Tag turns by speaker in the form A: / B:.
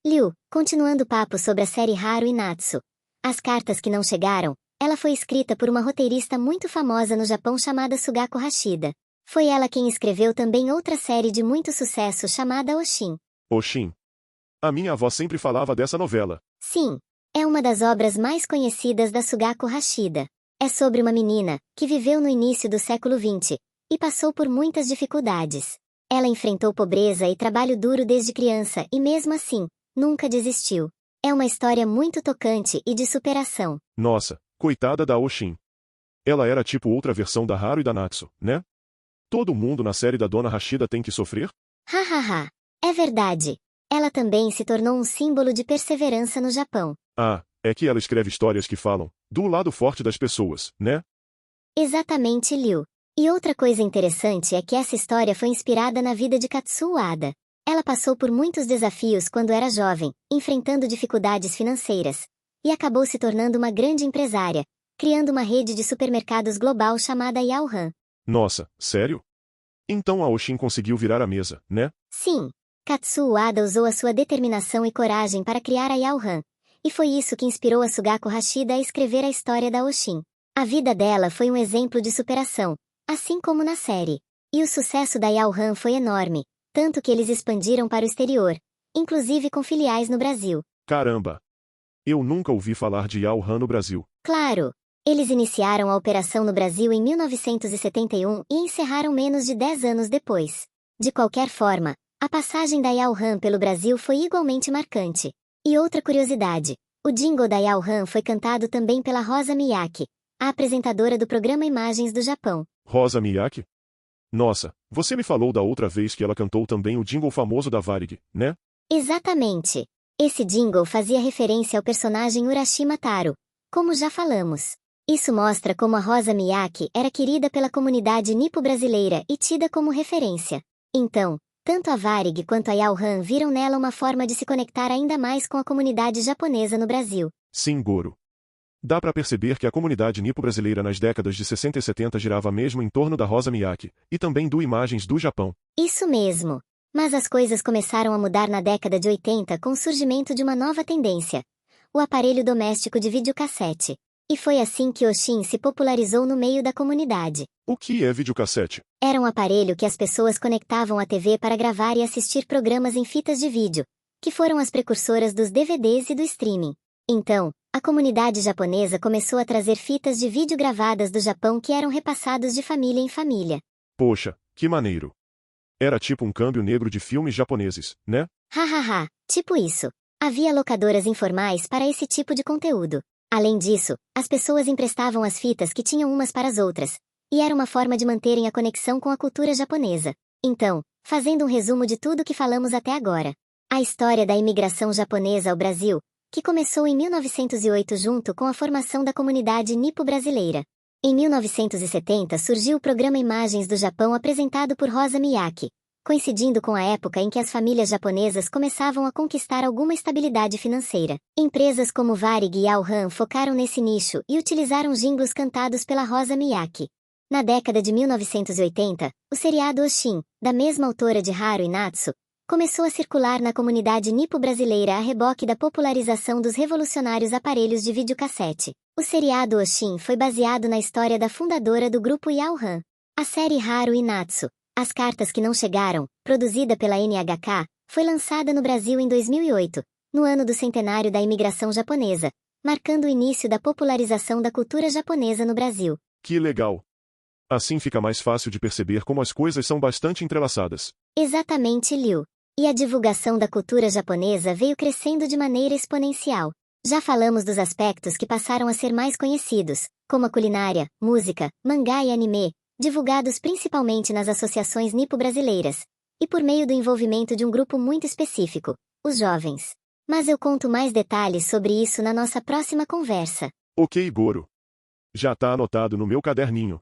A: Liu, continuando o papo sobre a série Haru e Natsu. As Cartas que Não Chegaram, ela foi escrita por uma roteirista muito famosa no Japão chamada Sugako Hashida. Foi ela quem escreveu também outra série de muito sucesso chamada Oshin.
B: Oshin. A minha avó sempre falava dessa novela.
A: Sim, é uma das obras mais conhecidas da Sugako Hashida. É sobre uma menina, que viveu no início do século XX, e passou por muitas dificuldades. Ela enfrentou pobreza e trabalho duro desde criança e mesmo assim, nunca desistiu. É uma história muito tocante e de superação.
B: Nossa, coitada da Oshin. Ela era tipo outra versão da Haru e da Natsu, né? Todo mundo na série da Dona Hashida tem que sofrer?
A: Hahaha. É verdade. Ela também se tornou um símbolo de perseverança no Japão.
B: Ah, é que ela escreve histórias que falam do lado forte das pessoas, né?
A: Exatamente, Liu. E outra coisa interessante é que essa história foi inspirada na vida de Katsuo Ada. Ela passou por muitos desafios quando era jovem, enfrentando dificuldades financeiras, e acabou se tornando uma grande empresária, criando uma rede de supermercados global chamada Yaohan.
B: Nossa, sério? Então a Oshin conseguiu virar a mesa, né?
A: Sim, Katsuo Ada usou a sua determinação e coragem para criar a Yaohan, e foi isso que inspirou a Sugako Hashida a escrever a história da Oshin. A vida dela foi um exemplo de superação, assim como na série. E o sucesso da Yaohan foi enorme, tanto que eles expandiram para o exterior, inclusive com filiais no Brasil.
B: Caramba! Eu nunca ouvi falar de Yaohan no Brasil.
A: Claro! Eles iniciaram a operação no Brasil em 1971 e encerraram menos de 10 anos depois. De qualquer forma, a passagem da Yaohan pelo Brasil foi igualmente marcante. E outra curiosidade, o jingle da Yaohan foi cantado também pela Rosa Miyake, a apresentadora do programa Imagens do Japão.
B: Rosa Miyake? Nossa, você me falou da outra vez que ela cantou também o jingle famoso da Varig, né?
A: Exatamente. Esse jingle fazia referência ao personagem Urashima Taro, como já falamos. Isso mostra como a Rosa Miyake era querida pela comunidade nipo-brasileira e tida como referência. Então, tanto a Varig quanto a Yaohan viram nela uma forma de se conectar ainda mais com a comunidade japonesa no Brasil.
B: Sim, Goro. Dá pra perceber que a comunidade nipo-brasileira nas décadas de 60 e 70 girava mesmo em torno da Rosa Miyake, e também do Imagens do Japão.
A: Isso mesmo. Mas as coisas começaram a mudar na década de 80 com o surgimento de uma nova tendência: o aparelho doméstico de videocassete. E foi assim que Oshin se popularizou no meio da comunidade.
B: O que é videocassete?
A: Era um aparelho que as pessoas conectavam à TV para gravar e assistir programas em fitas de vídeo, que foram as precursoras dos DVDs e do streaming. Então, a comunidade japonesa começou a trazer fitas de vídeo gravadas do Japão que eram repassados de família em família.
B: Poxa, que maneiro. Era tipo um câmbio negro de filmes japoneses, né?
A: Hahaha, tipo isso. Havia locadoras informais para esse tipo de conteúdo. Além disso, as pessoas emprestavam as fitas que tinham umas para as outras, e era uma forma de manterem a conexão com a cultura japonesa. Então, fazendo um resumo de tudo que falamos até agora. A história da imigração japonesa ao Brasil, que começou em 1908 junto com a formação da comunidade nipo-brasileira. Em 1970 surgiu o programa Imagens do Japão apresentado por Rosa Miyake, coincidindo com a época em que as famílias japonesas começavam a conquistar alguma estabilidade financeira. Empresas como Varig e Yaohan focaram nesse nicho e utilizaram jingles cantados pela Rosa Miyake. Na década de 1980, o seriado Oshin, da mesma autora de Haru e Natsu, começou a circular na comunidade nipo-brasileira a reboque da popularização dos revolucionários aparelhos de videocassete. O seriado Oshin foi baseado na história da fundadora do grupo Yaohan. A série Haru e Natsu, As Cartas que Não Chegaram, produzida pela NHK, foi lançada no Brasil em 2008, no ano do centenário da imigração japonesa, marcando o início da popularização da cultura japonesa no Brasil.
B: Que legal! Assim fica mais fácil de perceber como as coisas são bastante entrelaçadas.
A: Exatamente, Liu. E a divulgação da cultura japonesa veio crescendo de maneira exponencial. Já falamos dos aspectos que passaram a ser mais conhecidos, como a culinária, música, mangá e anime, divulgados principalmente nas associações nipo-brasileiras, e por meio do envolvimento de um grupo muito específico, os jovens. Mas eu conto mais detalhes sobre isso na nossa próxima conversa.
B: Ok, Goro. Já tá anotado no meu caderninho.